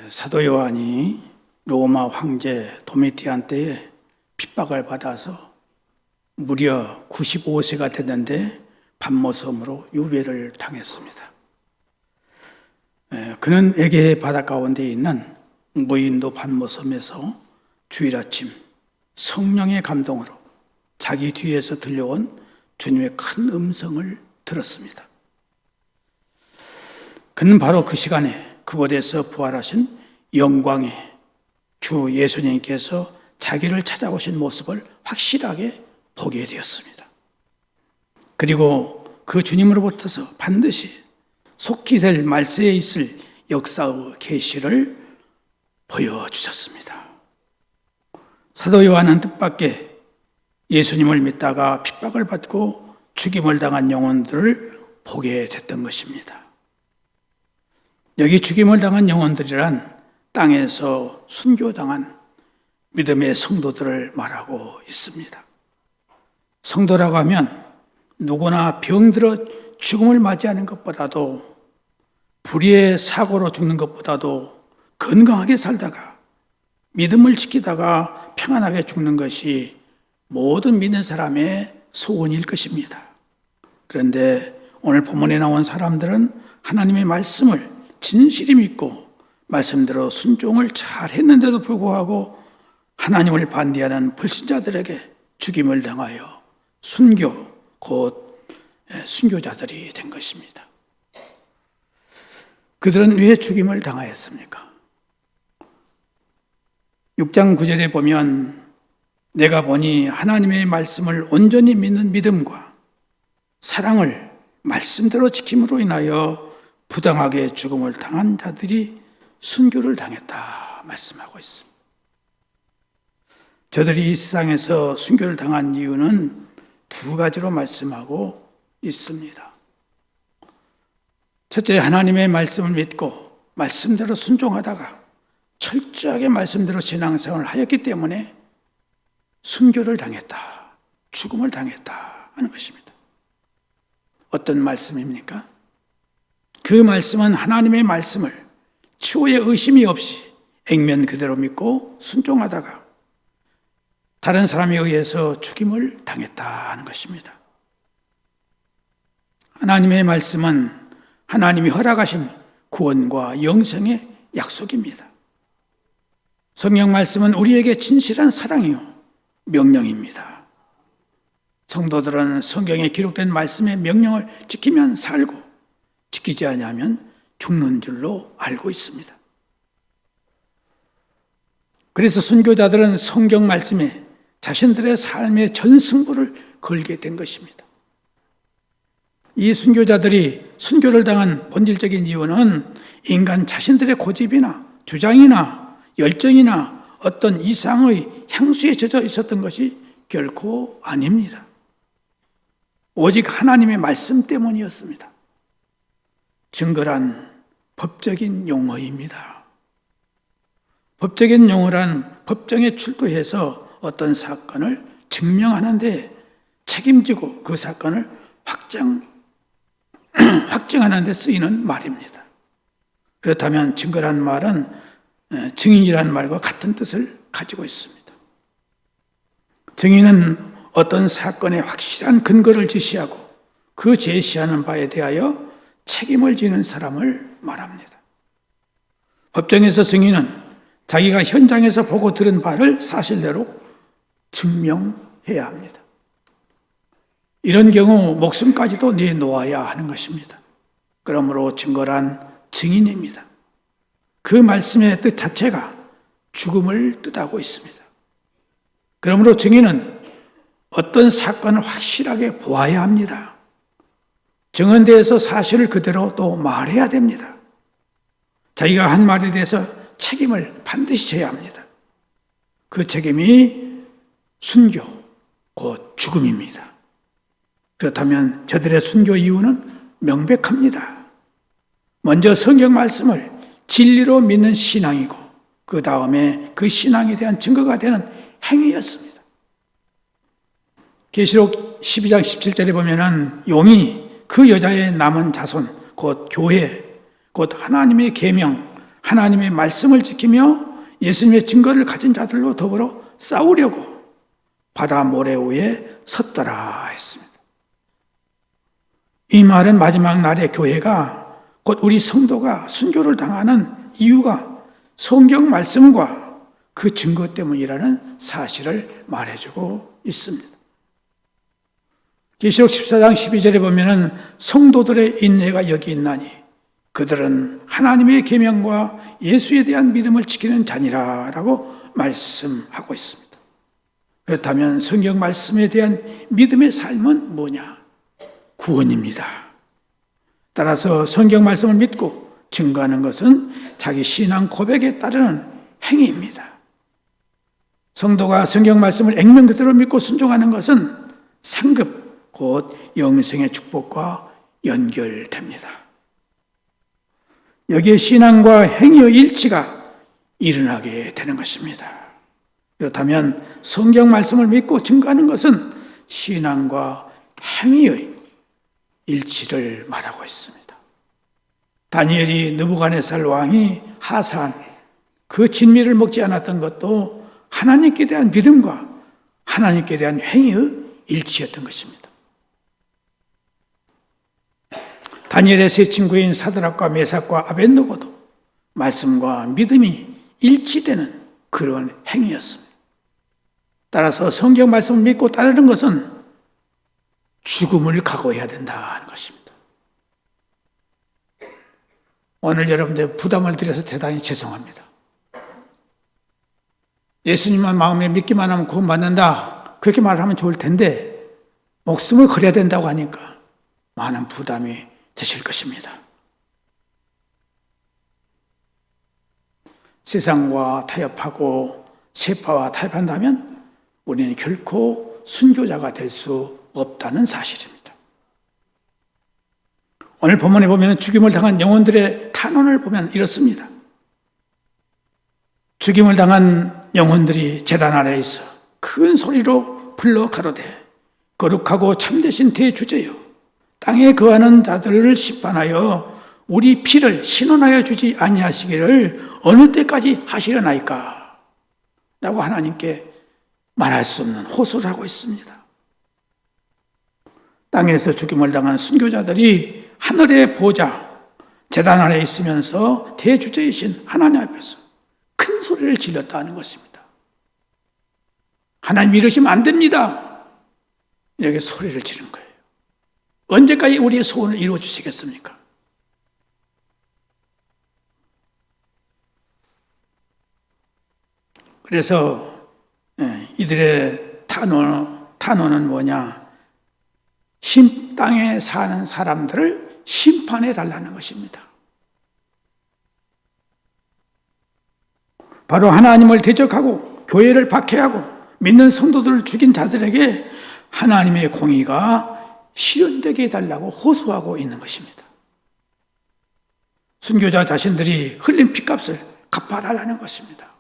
사도 요한이 로마 황제 도미티안 때에 핍박을 받아서 무려 95세가 됐는데 반모섬으로 유배를 당했습니다. 그는 에게 바다 가운데 있는 무인도 반모섬에서 주일 아침 성령의 감동으로 자기 뒤에서 들려온 주님의 큰 음성을 들었습니다. 그는 바로 그 시간에 그곳에서 부활하신 영광의 주 예수님께서 자기를 찾아오신 모습을 확실하게 보게 되었습니다. 그리고 그 주님으로부터서 반드시 속히 될 말세에 있을 역사의 계시를 보여주셨습니다. 사도 요한은 뜻밖의 예수님을 믿다가 핍박을 받고 죽임을 당한 영혼들을 보게 됐던 것입니다. 여기 죽임을 당한 영혼들이란 땅에서 순교당한 믿음의 성도들을 말하고 있습니다. 성도라고 하면 누구나 병들어 죽음을 맞이하는 것보다도 불의의 사고로 죽는 것보다도 건강하게 살다가 믿음을 지키다가 평안하게 죽는 것이 모든 믿는 사람의 소원일 것입니다. 그런데 오늘 본문에 나온 사람들은 하나님의 말씀을 진실히 믿고 말씀대로 순종을 잘 했는데도 불구하고 하나님을 반대하는 불신자들에게 죽임을 당하여 순교, 곧 순교자들이 된 것입니다. 그들은 왜 죽임을 당하였습니까? 6장 9절에 보면 내가 보니 하나님의 말씀을 온전히 믿는 믿음과 사랑을 말씀대로 지킴으로 인하여 부당하게 죽음을 당한 자들이 순교를 당했다 말씀하고 있습니다. 저들이 이 세상에서 순교를 당한 이유는 두 가지로 말씀하고 있습니다. 첫째, 하나님의 말씀을 믿고 말씀대로 순종하다가 철저하게 말씀대로 신앙생활을 하였기 때문에 순교를 당했다, 죽음을 당했다 하는 것입니다. 어떤 말씀입니까? 그 말씀은 하나님의 말씀을 추후에 의심이 없이 액면 그대로 믿고 순종하다가 다른 사람에 의해서 죽임을 당했다 하는 것입니다. 하나님의 말씀은 하나님이 허락하신 구원과 영생의 약속입니다. 성경 말씀은 우리에게 진실한 사랑이요 명령입니다. 성도들은 성경에 기록된 말씀의 명령을 지키면 살고 지키지 않으면 죽는 줄로 알고 있습니다. 그래서 순교자들은 성경 말씀에 자신들의 삶의 전 승부를 걸게 된 것입니다. 이 순교자들이 순교를 당한 본질적인 이유는 인간 자신들의 고집이나 주장이나 열정이나 어떤 이상의 향수에 젖어 있었던 것이 결코 아닙니다. 오직 하나님의 말씀 때문이었습니다. 증거란 법적인 용어입니다. 법적인 용어란 법정에 출두해서 어떤 사건을 증명하는 데 책임지고 그 사건을 확증하는 데 쓰이는 말입니다. 그렇다면 증거란 말은 증인이란 말과 같은 뜻을 가지고 있습니다. 증인은 어떤 사건의 확실한 근거를 제시하고 그 제시하는 바에 대하여 책임을 지는 사람을 말합니다. 법정에서 증인은 자기가 현장에서 보고 들은 바를 사실대로 증명해야 합니다. 이런 경우 목숨까지도 내놓아야 하는 것입니다. 그러므로 증거란 증인입니다. 그 말씀의 뜻 자체가 죽음을 뜻하고 있습니다. 그러므로 증인은 어떤 사건을 확실하게 보아야 합니다. 증언대에서 사실을 그대로 또 말해야 됩니다. 자기가 한 말에 대해서 책임을 반드시 져야 합니다. 그 책임이 순교, 곧 죽음입니다. 그렇다면 저들의 순교 이유는 명백합니다. 먼저 성경 말씀을 진리로 믿는 신앙이고 그 다음에 그 신앙에 대한 증거가 되는 행위였습니다. 계시록 12장 17절에 보면은 용이 그 여자의 남은 자손, 곧 교회, 곧 하나님의 계명, 하나님의 말씀을 지키며 예수님의 증거를 가진 자들로 더불어 싸우려고 바다 모래 위에 섰더라 했습니다. 이 말은 마지막 날의 교회가 곧 우리 성도가 순교를 당하는 이유가 성경 말씀과 그 증거 때문이라는 사실을 말해주고 있습니다. 계시록 14장 12절에 보면은 성도들의 인내가 여기 있나니 그들은 하나님의 계명과 예수에 대한 믿음을 지키는 자니라라고 말씀하고 있습니다. 그렇다면 성경 말씀에 대한 믿음의 삶은 뭐냐? 구원입니다. 따라서 성경 말씀을 믿고 증거하는 것은 자기 신앙 고백에 따르는 행위입니다. 성도가 성경 말씀을 액면 그대로 믿고 순종하는 것은 상급, 곧 영생의 축복과 연결됩니다. 여기에 신앙과 행위의 일치가 일어나게 되는 것입니다. 그렇다면 성경 말씀을 믿고 증거하는 것은 신앙과 행위의 일치를 말하고 있습니다. 다니엘이 느부갓네살 왕이 하사한 그 진미를 먹지 않았던 것도 하나님께 대한 믿음과 하나님께 대한 행위의 일치였던 것입니다. 다니엘의 세 친구인 사드락과 메삭과 아벳느고도 말씀과 믿음이 일치되는 그런 행위였습니다. 따라서 성경 말씀을 믿고 따르는 것은 죽음을 각오해야 된다는 것입니다. 오늘 여러분들 부담을 드려서 대단히 죄송합니다. 예수님만 마음에 믿기만 하면 구원받는다, 그렇게 말하면 좋을 텐데 목숨을 걸어야 된다고 하니까 많은 부담이 되실 것입니다. 세상과 타협하고 세파와 타협한다면 우리는 결코 순교자가 될 수 없다는 사실입니다. 오늘 본문에 보면 죽임을 당한 영혼들의 탄원을 보면 이렇습니다. 죽임을 당한 영혼들이 제단 아래에 있어 큰 소리로 불러 가로되 거룩하고 참되신 대주제여, 땅에 거하는 자들을 심판하여 우리 피를 신원하여 주지 아니하시기를 어느 때까지 하시려나이까? 라고 하나님께 말할 수 없는 호소를 하고 있습니다. 땅에서 죽임을 당한 순교자들이 하늘의 보좌, 제단 아래에 있으면서 대주제이신 하나님 앞에서 큰 소리를 질렀다는 것입니다. 하나님 이러시면 안 됩니다. 이렇게 소리를 지른 거예요. 언제까지 우리의 소원을 이루어 주시겠습니까? 그래서 이들의 탄원은 뭐냐? 땅에 사는 사람들을 심판해 달라는 것입니다. 바로 하나님을 대적하고 교회를 박해하고 믿는 성도들을 죽인 자들에게 하나님의 공의가 실현되게 해달라고 호소하고 있는 것입니다. 순교자 자신들이 흘린 피값을 갚아달라는 것입니다.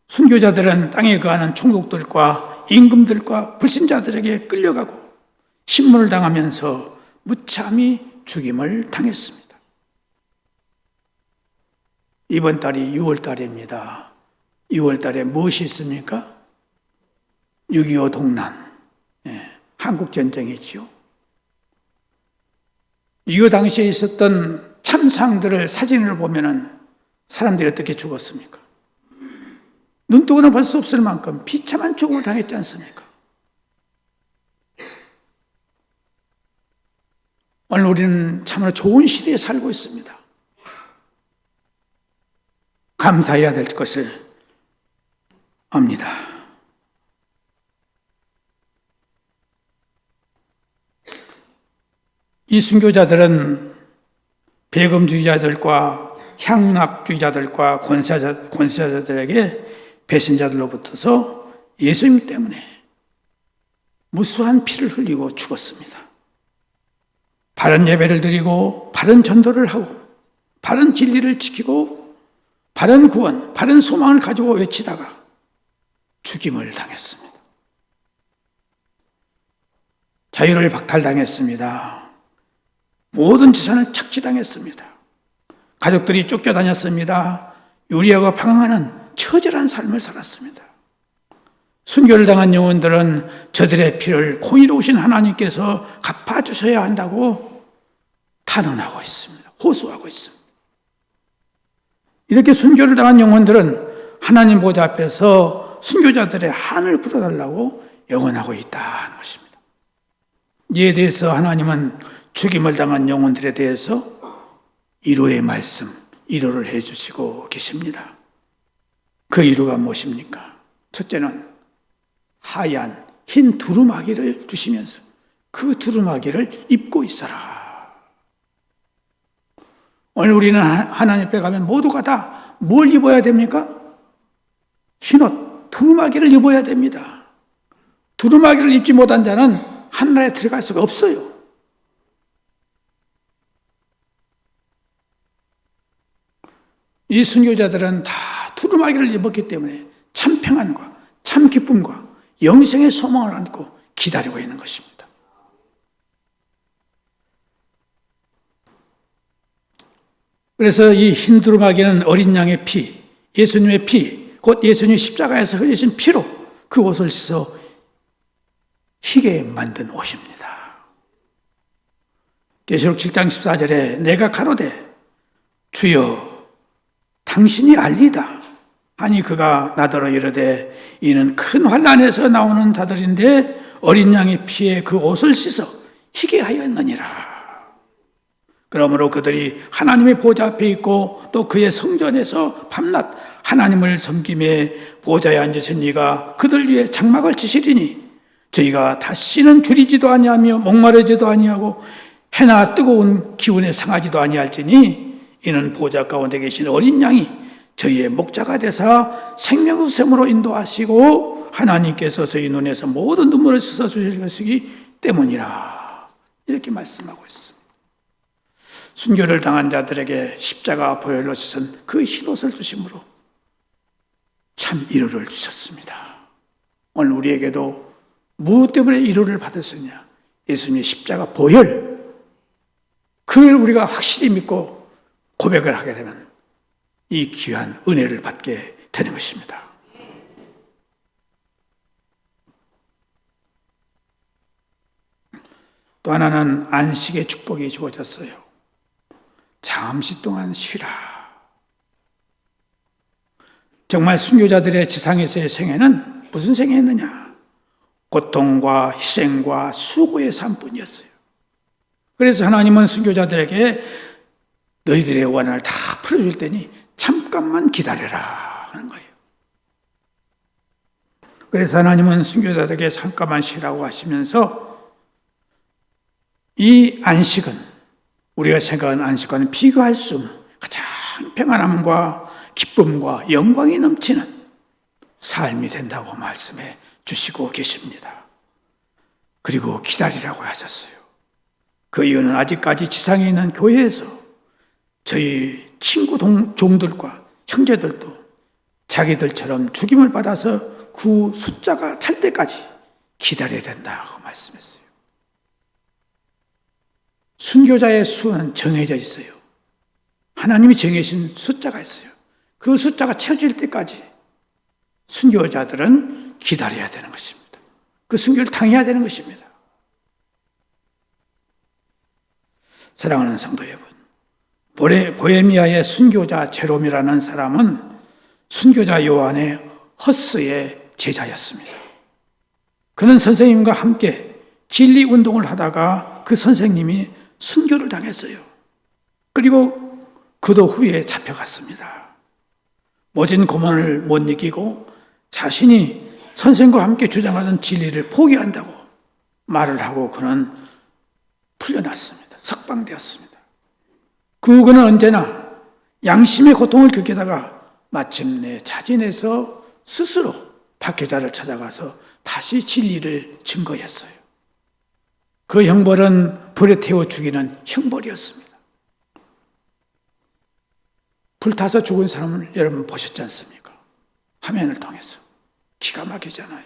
순교자들은 땅에 거하는 총독들과 임금들과 불신자들에게 끌려가고 신문을 당하면서 무참히 죽임을 당했습니다. 이번 달이 6월 달입니다. 6월 달에 무엇이 있습니까? 6.25 동란, 한국전쟁이지요. 6.25 당시에 있었던 참상들을 사진을 보면 사람들이 어떻게 죽었습니까? 눈뜨고는 볼 수 없을 만큼 비참한 죽음을 당했지 않습니까? 오늘 우리는 참으로 좋은 시대에 살고 있습니다. 감사해야 될 것을 압니다. 이 순교자들은 배금주의자들과 향락주의자들과 권세자들에게 배신자들로부터서 예수님 때문에 무수한 피를 흘리고 죽었습니다. 바른 예배를 드리고 바른 전도를 하고 바른 진리를 지키고 바른 구원, 바른 소망을 가지고 외치다가 죽임을 당했습니다. 자유를 박탈당했습니다. 모든 재산을 착취당했습니다. 가족들이 쫓겨다녔습니다. 유리하고 방황하는 처절한 삶을 살았습니다. 순교를 당한 영혼들은 저들의 피를 공의로우신 하나님께서 갚아주셔야 한다고 탄원하고 있습니다. 호소하고 있습니다. 이렇게 순교를 당한 영혼들은 하나님 보좌 앞에서 순교자들의 한을 풀어달라고 영원하고 있다는 것입니다. 이에 대해서 하나님은 죽임을 당한 영혼들에 대해서 위로의 말씀, 위로를 해주시고 계십니다. 그 위로가 무엇입니까? 첫째는 하얀 흰 두루마기를 주시면서 그 두루마기를 입고 있어라. 오늘 우리는 하나님 앞에 가면 모두가 다 뭘 입어야 됩니까? 흰옷, 두루마기를 입어야 됩니다. 두루마기를 입지 못한 자는 하늘에 들어갈 수가 없어요. 이 순교자들은 다 두루마기를 입었기 때문에 참 평안과 참 기쁨과 영생의 소망을 안고 기다리고 있는 것입니다. 그래서 이 흰 두루마기는 어린 양의 피, 예수님의 피, 곧 예수님 십자가에서 흘리신 피로 그 옷을 씻어 희게 만든 옷입니다. 계시록 7장 14절에 내가 가로되 주여 당신이 알리다 하니 그가 나더러 이르되 이는 큰 환난에서 나오는 자들인데 어린 양의 피에 그 옷을 씻어 희게 하였느니라. 그러므로 그들이 하나님의 보좌 앞에 있고 또 그의 성전에서 밤낮 하나님을 섬김에 보좌에 앉으신 이가 그들 위에 장막을 치시리니 저희가 다시는 줄이지도 아니하며 목마르지도 아니하고 해나 뜨거운 기운에 상하지도 아니할지니 이는 보좌 가운데 계신 어린 양이 저희의 목자가 되사 생명의 샘으로 인도하시고 하나님께서 저희 눈에서 모든 눈물을 씻어주실 것이기 때문이라. 이렇게 말씀하고 있습니다. 순교를 당한 자들에게 십자가 보혈로 씻은 그 흰옷을 주심으로 참 위로를 주셨습니다. 오늘 우리에게도 무엇 때문에 위로를 받았느냐? 예수님의 십자가 보혈, 그걸 우리가 확실히 믿고 고백을 하게 되면 이 귀한 은혜를 받게 되는 것입니다. 또 하나는 안식의 축복이 주어졌어요. 잠시 동안 쉬라. 정말 순교자들의 지상에서의 생애는 무슨 생애였느냐? 고통과 희생과 수고의 삶뿐이었어요. 그래서 하나님은 순교자들에게 너희들의 원한을 다 풀어줄 테니 잠깐만 기다려라 하는 거예요. 그래서 하나님은 순교자들에게 잠깐만 쉬라고 하시면서 이 안식은 우리가 생각하는 안식과는 비교할 수 없는 가장 평안함과 기쁨과 영광이 넘치는 삶이 된다고 말씀해 주시고 계십니다. 그리고 기다리라고 하셨어요. 그 이유는 아직까지 지상에 있는 교회에서 저희 친구 종들과 형제들도 자기들처럼 죽임을 받아서 그 숫자가 찰 때까지 기다려야 된다고 말씀했어요. 순교자의 수는 정해져 있어요. 하나님이 정해진 숫자가 있어요. 그 숫자가 채워질 때까지 순교자들은 기다려야 되는 것입니다. 그 순교를 당해야 되는 것입니다. 사랑하는 성도 여러분, 보헤미아의 순교자 제롬이라는 사람은 순교자 요한의 허스의 제자였습니다. 그는 선생님과 함께 진리 운동을 하다가 그 선생님이 순교를 당했어요. 그리고 그도 후에 잡혀갔습니다. 모진 고문을 못 이기고 자신이 선생과 함께 주장하던 진리를 포기한다고 말을 하고 그는 풀려났습니다. 석방되었습니다. 그는 언제나 양심의 고통을 겪다가 마침내 자진해서 스스로 박해자를 찾아가서 다시 진리를 증거했어요. 그 형벌은 불에 태워 죽이는 형벌이었습니다. 불타서 죽은 사람을 여러분 보셨지 않습니까? 화면을 통해서. 기가 막히잖아요.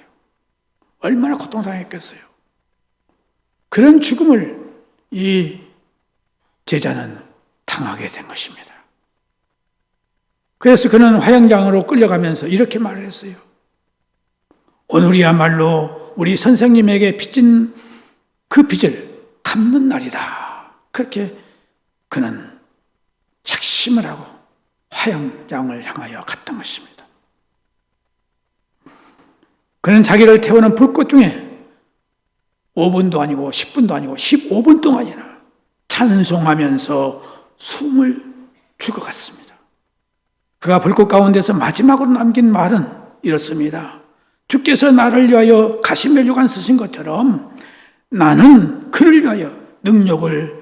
얼마나 고통당했겠어요. 그런 죽음을 이 제자는 당하게 된 것입니다. 그래서 그는 화영장으로 끌려가면서 이렇게 말을 했어요. 오늘이야말로 우리 선생님에게 빚진 그 빚을 갚는 날이다. 그렇게 그는 작심을 하고 화영장을 향하여 갔던 것입니다. 그는 자기를 태우는 불꽃 중에 5분도 아니고 10분도 아니고 15분 동안이나 찬송하면서 숨을 죽어갔습니다. 그가 불꽃 가운데서 마지막으로 남긴 말은 이렇습니다. 주께서 나를 위하여 가시면류관 쓰신 것처럼 나는 그를 위하여 능력의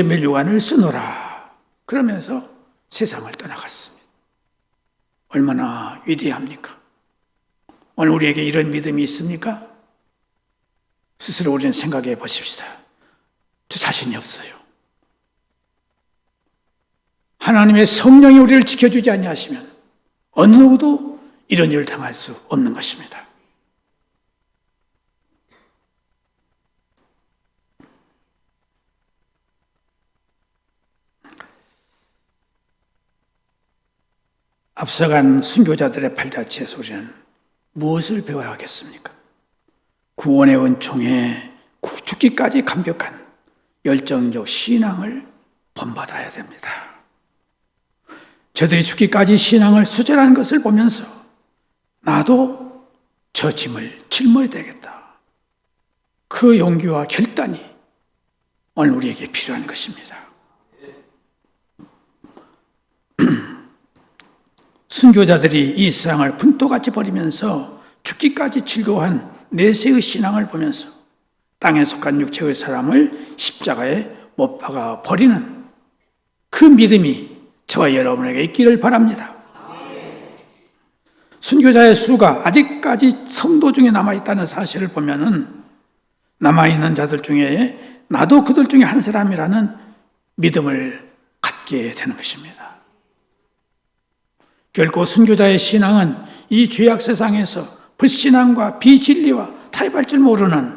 면류관을 쓰노라. 그러면서 세상을 떠나갔습니다. 얼마나 위대합니까? 오늘 우리에게 이런 믿음이 있습니까? 스스로 우리는 생각해 보십시다. 저 자신이 없어요. 하나님의 성령이 우리를 지켜주지 아니하시면 어느 누구도 이런 일을 당할 수 없는 것입니다. 앞서간 순교자들의 발자취에서 우리는 무엇을 배워야 하겠습니까? 구원의 은총에 죽기까지 감격한 열정적 신앙을 본받아야 됩니다. 저들이 죽기까지 신앙을 수절하는 것을 보면서 나도 저 짐을 짊어야 되겠다. 그 용기와 결단이 오늘 우리에게 필요한 것입니다. 순교자들이 이 세상을 분토같이 버리면서 죽기까지 즐거워한 내세의 신앙을 보면서 땅에 속한 육체의 사람을 십자가에 못 박아 버리는 그 믿음이 저와 여러분에게 있기를 바랍니다. 순교자의 수가 아직까지 성도 중에 남아있다는 사실을 보면은 남아있는 자들 중에 나도 그들 중에 한 사람이라는 믿음을 갖게 되는 것입니다. 결코 순교자의 신앙은 이 죄악 세상에서 불신앙과 비진리와 타협할 줄 모르는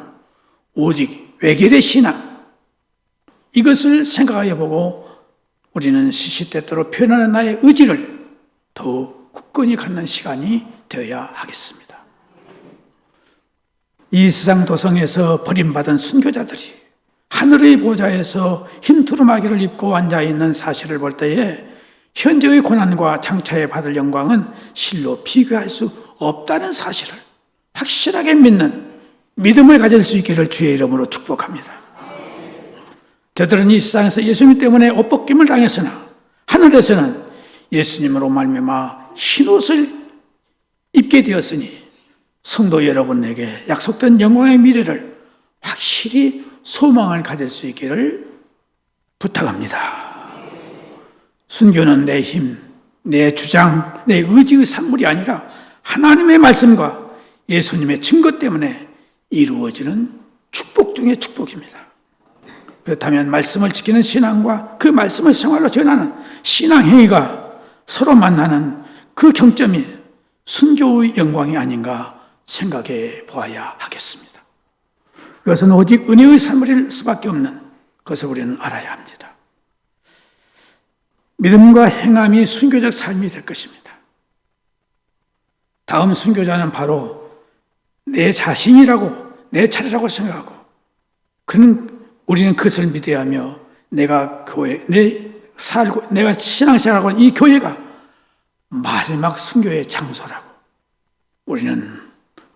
오직 외결의 신앙, 이것을 생각하여 보고 우리는 시시때때로 표현하는 나의 의지를 더욱 굳건히 갖는 시간이 되어야 하겠습니다. 이 세상 도성에서 버림받은 순교자들이 하늘의 보좌에서 흰 두루마기를 입고 앉아있는 사실을 볼 때에 현재의 고난과 장차에 받을 영광은 실로 비교할 수 없다는 사실을 확실하게 믿는 믿음을 가질 수 있기를 주의 이름으로 축복합니다. 저들은 이 세상에서 예수님 때문에 옷벗김을 당했으나 하늘에서는 예수님으로 말미암아 흰옷을 입게 되었으니 성도 여러분에게 약속된 영광의 미래를 확실히 소망을 가질 수 있기를 부탁합니다. 순교는 내 힘, 내 주장, 내 의지의 산물이 아니라 하나님의 말씀과 예수님의 증거 때문에 이루어지는 축복 중의 축복입니다. 그렇다면 말씀을 지키는 신앙과 그 말씀을 생활로 전하는 신앙 행위가 서로 만나는 그 경점이 순교의 영광이 아닌가 생각해 보아야 하겠습니다. 그것은 오직 은혜의 산물일 수밖에 없는 것을 우리는 알아야 합니다. 믿음과 행함이 순교적 삶이 될 것입니다. 다음 순교자는 바로 내 자신이라고, 내 차례라고 생각하고, 우리는 그것을 믿어야 하며, 내가 신앙생활하고 있는 이 교회가 마지막 순교의 장소라고 우리는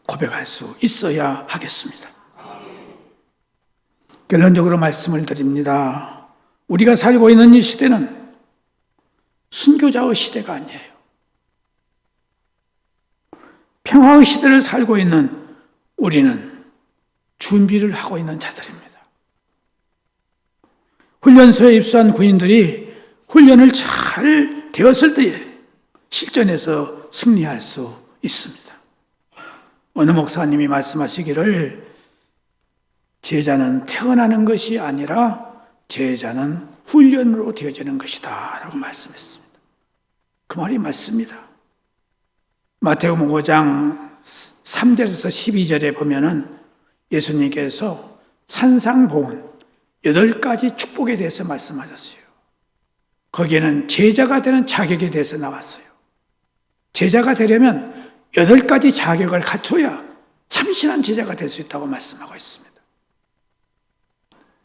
고백할 수 있어야 하겠습니다. 결론적으로 말씀을 드립니다. 우리가 살고 있는 이 시대는 순교자의 시대가 아니에요. 평화의 시대를 살고 있는 우리는 준비를 하고 있는 자들입니다. 훈련소에 입소한 군인들이 훈련을 잘 되었을 때에 실전에서 승리할 수 있습니다. 어느 목사님이 말씀하시기를 제자는 태어나는 것이 아니라 제자는 훈련으로 되어지는 것이다 라고 말씀했습니다. 그 말이 맞습니다. 마태복음 5장 3절에서 12절에 보면은 예수님께서 산상보훈 8가지 축복에 대해서 말씀하셨어요. 거기에는 제자가 되는 자격에 대해서 나왔어요. 제자가 되려면 8가지 자격을 갖춰야 참신한 제자가 될 수 있다고 말씀하고 있습니다.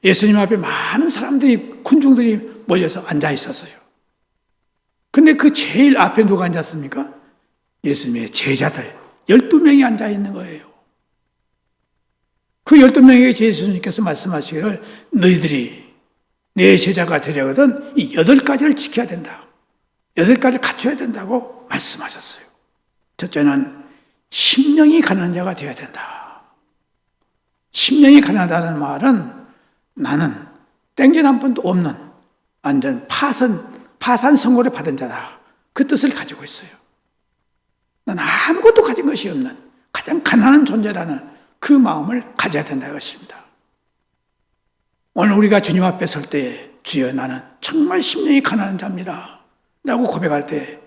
예수님 앞에 많은 사람들이, 군중들이 몰려서 앉아 있었어요. 근데 그 제일 앞에 누가 앉았습니까? 예수님의 제자들 12명이 앉아 있는 거예요. 그 12명에게 예수님께서 말씀하시기를 너희들이 내 제자가 되려거든 이 8가지를 지켜야 된다. 8가지를 갖춰야 된다고 말씀하셨어요. 첫째는 심령이 가난한 자가 되어야 된다. 심령이 가난하다는 말은 나는 땡전 한 번도 없는 완전 파산 선고를 받은 자다. 그 뜻을 가지고 있어요. 난 아무것도 가진 것이 없는 가장 가난한 존재라는 그 마음을 가져야 된다 것입니다. 오늘 우리가 주님 앞에 설 때에 주여 나는 정말 심령이 가난한 자입니다 라고 고백할 때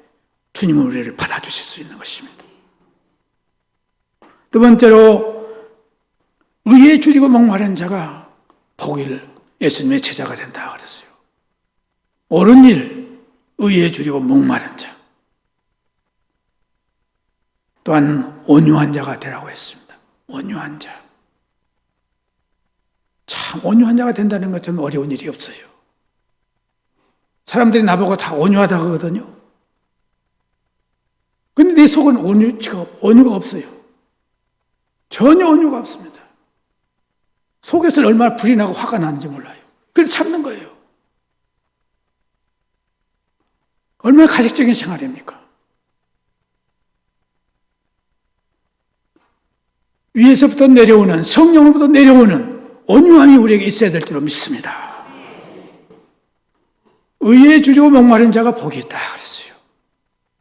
주님은 우리를 받아주실 수 있는 것입니다. 두 번째로 의에 줄이고 목마른 자가 복일 예수님의 제자가 된다 그랬어요. 옳은 일, 의에 줄이고 목마른 자. 또한 온유한 자가 되라고 했습니다. 온유한 자. 참 온유한 자가 된다는 것은 어려운 일이 없어요. 사람들이 나보고 다 온유하다고 하거든요. 근데 내 속은 온유가 없어요. 전혀 온유가 없습니다. 속에서 얼마나 불이 나고 화가 나는지 몰라요. 그래서 참는 거예요. 얼마나 가식적인 생활입니까? 위에서부터 내려오는, 성령으로부터 내려오는 온유함이 우리에게 있어야 될 줄로 믿습니다. 의에 줄이고 목마른 자가 복이 있다 그랬어요.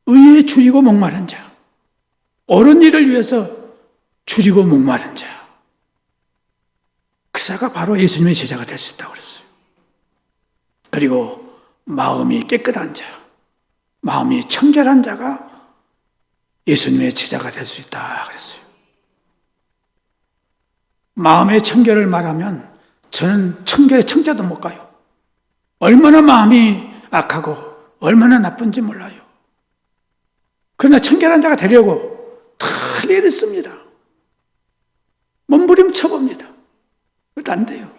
의에 줄이고 목마른 자. 옳은 일을 위해서 줄이고 목마른 자. 그 자가 바로 예수님의 제자가 될 수 있다고 그랬어요. 그리고 마음이 깨끗한 자, 마음이 청결한 자가 예수님의 제자가 될 수 있다 그랬어요. 마음의 청결을 말하면 저는 청결의 청자도 못 가요. 얼마나 마음이 악하고 얼마나 나쁜지 몰라요. 그러나 청결한 자가 되려고 다 애를 씁니다. 몸부림쳐봅니다. 그것도 안 돼요.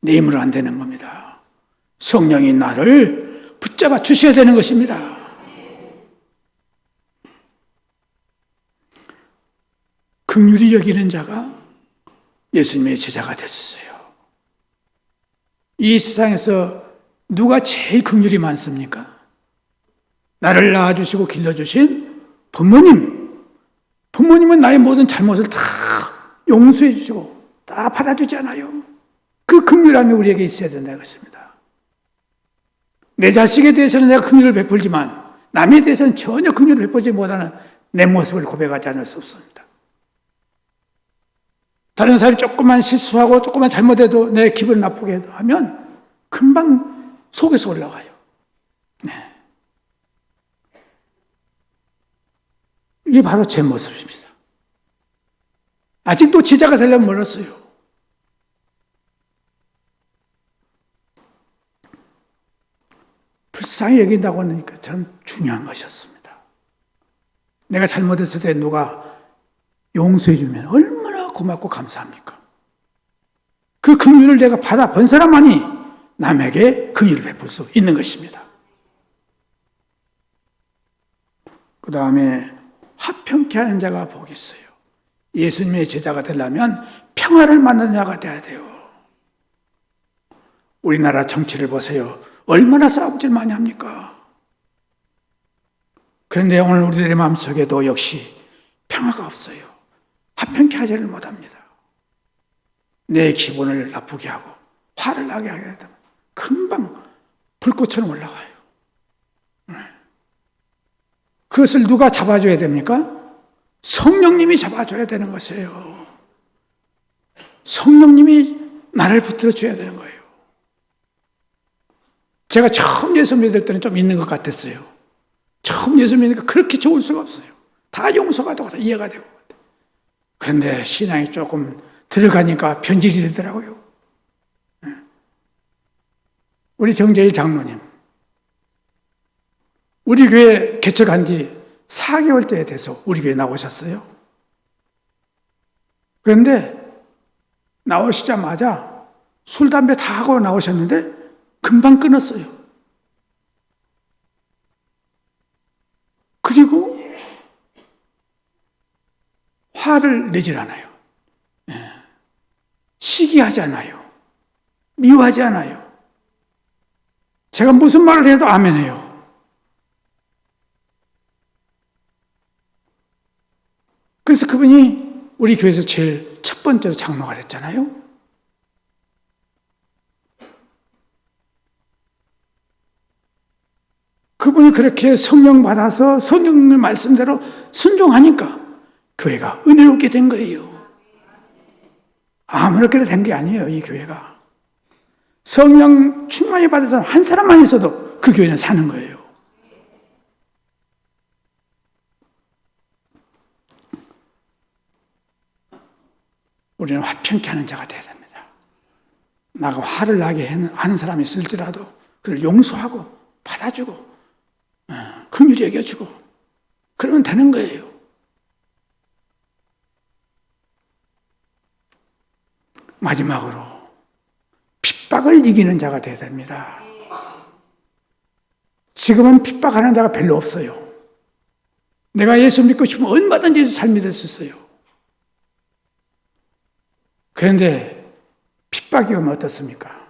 내 힘으로 안 되는 겁니다. 성령이 나를 붙잡아 주셔야 되는 것입니다. 긍휼히 여기는 자가 예수님의 제자가 됐어요. 이 세상에서 누가 제일 긍휼이 많습니까? 나를 낳아주시고 길러주신 부모님. 부모님은 나의 모든 잘못을 다 용서해 주시고 다 받아주잖아요. 그 긍휼함이 우리에게 있어야 된다는 것입니다. 내 자식에 대해서는 내가 긍휼을 베풀지만 남에 대해서는 전혀 긍휼을 베풀지 못하는 내 모습을 고백하지 않을 수 없습니다. 다른 사람이 조금만 실수하고 조금만 잘못해도 내 기분을 나쁘게 하면 금방 속에서 올라와요. 네. 이게 바로 제 모습입니다. 아직도 제자가 되려면 멀었어요. 불쌍히 여긴다고 하니까 참 중요한 것이었습니다. 내가 잘못했을 때 누가 용서해 주면 얼마나 고맙고 감사합니까? 그 긍휼을 내가 받아본 사람만이 남에게 긍휼을 베풀 수 있는 것입니다. 그 다음에 화평케 하는 자가 복이 있어요. 예수님의 제자가 되려면 평화를 만나는 자가 돼야 돼요. 우리나라 정치를 보세요. 얼마나 싸움질 많이 합니까? 그런데 오늘 우리들의 마음속에도 역시 평화가 없어요. 화평케 하지를 못합니다. 내 기분을 나쁘게 하고 화를 나게 하게 되면 금방 불꽃처럼 올라가요. 그것을 누가 잡아줘야 됩니까? 성령님이 잡아줘야 되는 것이에요. 성령님이 나를 붙들어 줘야 되는 거예요. 제가 처음 예수 믿을 때는 좀 있는 것 같았어요. 처음 예수 믿으니까 그렇게 좋을 수가 없어요. 다 용서가 되고 다 이해가 되고. 그런데 신앙이 조금 들어가니까 변질이 되더라고요. 우리 정재일 장로님, 우리 교회 개척한 지 4개월째 돼서 우리 교회 나오셨어요. 그런데 나오시자마자 술, 담배 다 하고 나오셨는데 금방 끊었어요. 그리고 화를 내질 않아요. 시기하지 않아요. 미워하지 않아요. 제가 무슨 말을 해도 아멘해요. 그래서 그분이 우리 교회에서 제일 첫 번째로 장로가 됐잖아요. 그분이 그렇게 성령 받아서 성령의 말씀대로 순종하니까 교회가 은혜롭게 된 거예요. 아무렇게나 된 게 아니에요, 이 교회가. 성령 충만히 받은 사람 한 사람만 있어도 그 교회는 사는 거예요. 우리는 화평케 하는 자가 되어야 됩니다. 나가 화를 나게 하는 사람이 있을지라도 그를 용서하고 받아주고 긍휼히 여겨주고 그러면 되는 거예요. 마지막으로 핍박을 이기는 자가 되어야 됩니다. 지금은 핍박하는 자가 별로 없어요. 내가 예수 믿고 싶으면 얼마든지 잘 믿을 수 있어요. 그런데 핍박이 오면 어떻습니까?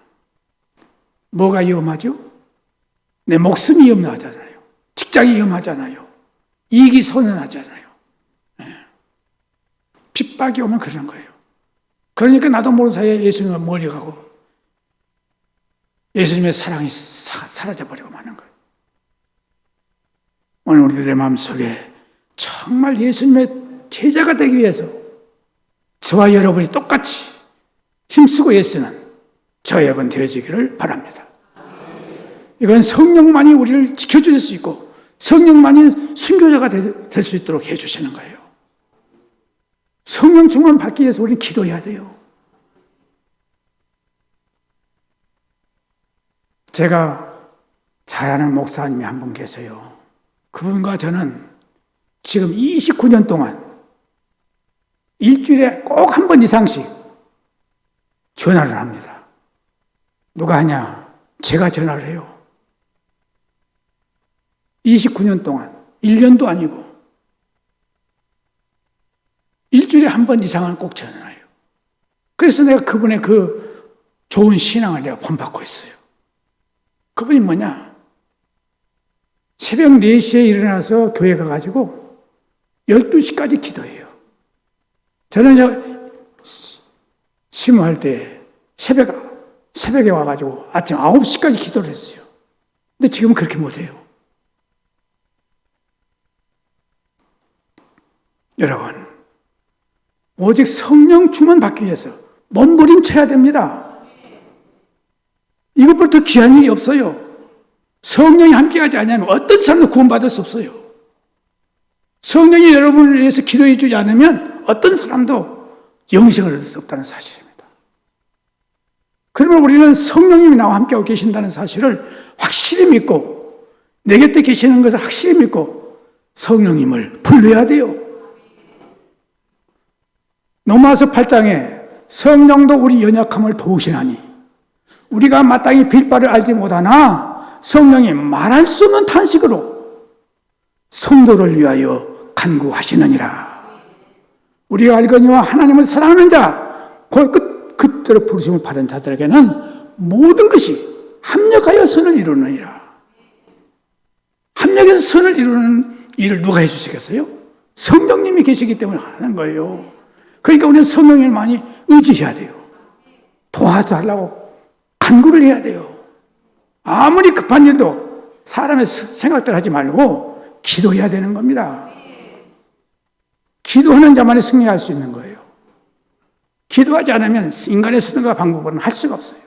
뭐가 위험하죠? 내 목숨이 위험하잖아요. 직장이 위험하잖아요. 이익이 손해나잖아요. 핍박이 오면 그런 거예요. 그러니까 나도 모르는 사이에 예수님을 멀리 가고 예수님의 사랑이 사라져버리고 마는 거예요. 오늘 우리들의 마음속에 정말 예수님의 제자가 되기 위해서 저와 여러분이 똑같이 힘쓰고 애쓰는 저와 여러분 되어지기를 바랍니다. 이건 성령만이 우리를 지켜줄 수 있고 성령만이 순교자가 될 수 있도록 해주시는 거예요. 성령 충만 받기 위해서 우리는 기도해야 돼요. 제가 잘 아는 목사님이 한 분 계세요. 그분과 저는 지금 29년 동안 일주일에 꼭 한 번 이상씩 전화를 합니다. 누가 하냐? 제가 전화를 해요. 29년 동안 1년도 아니고 일주일에 한 번 이상은 꼭 전화해요. 그래서 내가 그분의 그 좋은 신앙을 내가 본받고 있어요. 그분이 뭐냐? 새벽 4시에 일어나서 교회 가가지고 12시까지 기도해요. 저는 심호할 때 새벽에 와가지고 아침 9시까지 기도를 했어요. 근데 지금은 그렇게 못해요. 여러분, 오직 성령 충만 받기 위해서 몸부림쳐야 됩니다. 이것보다 더 귀한 일이 없어요. 성령이 함께하지 않으면 어떤 사람도 구원받을 수 없어요. 성령이 여러분을 위해서 기도해 주지 않으면 어떤 사람도 영생을 얻을 수 없다는 사실입니다. 그러면 우리는 성령님이 나와 함께하고 계신다는 사실을 확실히 믿고 내 곁에 계시는 것을 확실히 믿고 성령님을 불러야 돼요. 로마서 8장에 성령도 우리 연약함을 도우시나니 우리가 마땅히 빌 바를 알지 못하나 성령이 말할 수 없는 탄식으로 성도를 위하여 간구하시느니라. 우리가 알거니와 하나님을 사랑하는 자, 그때로 부르심을 받은 자들에게는 모든 것이 합력하여 선을 이루느니라. 합력해서 선을 이루는 일을 누가 해주시겠어요? 성령님이 계시기 때문에 하는 거예요. 그러니까 우리는 성령님을 많이 의지해야 돼요. 도와달라고 간구를 해야 돼요. 아무리 급한 일도 사람의 생각대로 하지 말고 기도해야 되는 겁니다. 기도하는 자만이 승리할 수 있는 거예요. 기도하지 않으면 인간의 수단과 방법은 할 수가 없어요.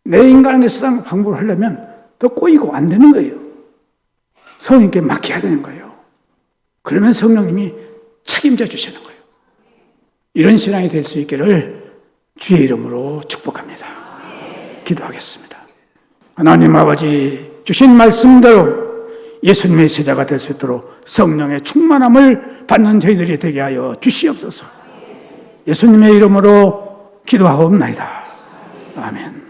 내 인간의 수단과 방법을 하려면 더 꼬이고 안 되는 거예요. 성령님께 맡겨야 되는 거예요. 그러면 성령님이 책임져 주시는 거예요. 이런 신앙이 될 수 있기를 주의 이름으로 축복합니다. 기도하겠습니다. 하나님 아버지, 주신 말씀대로 예수님의 제자가 될 수 있도록 성령의 충만함을 받는 저희들이 되게 하여 주시옵소서. 예수님의 이름으로 기도하옵나이다. 아멘.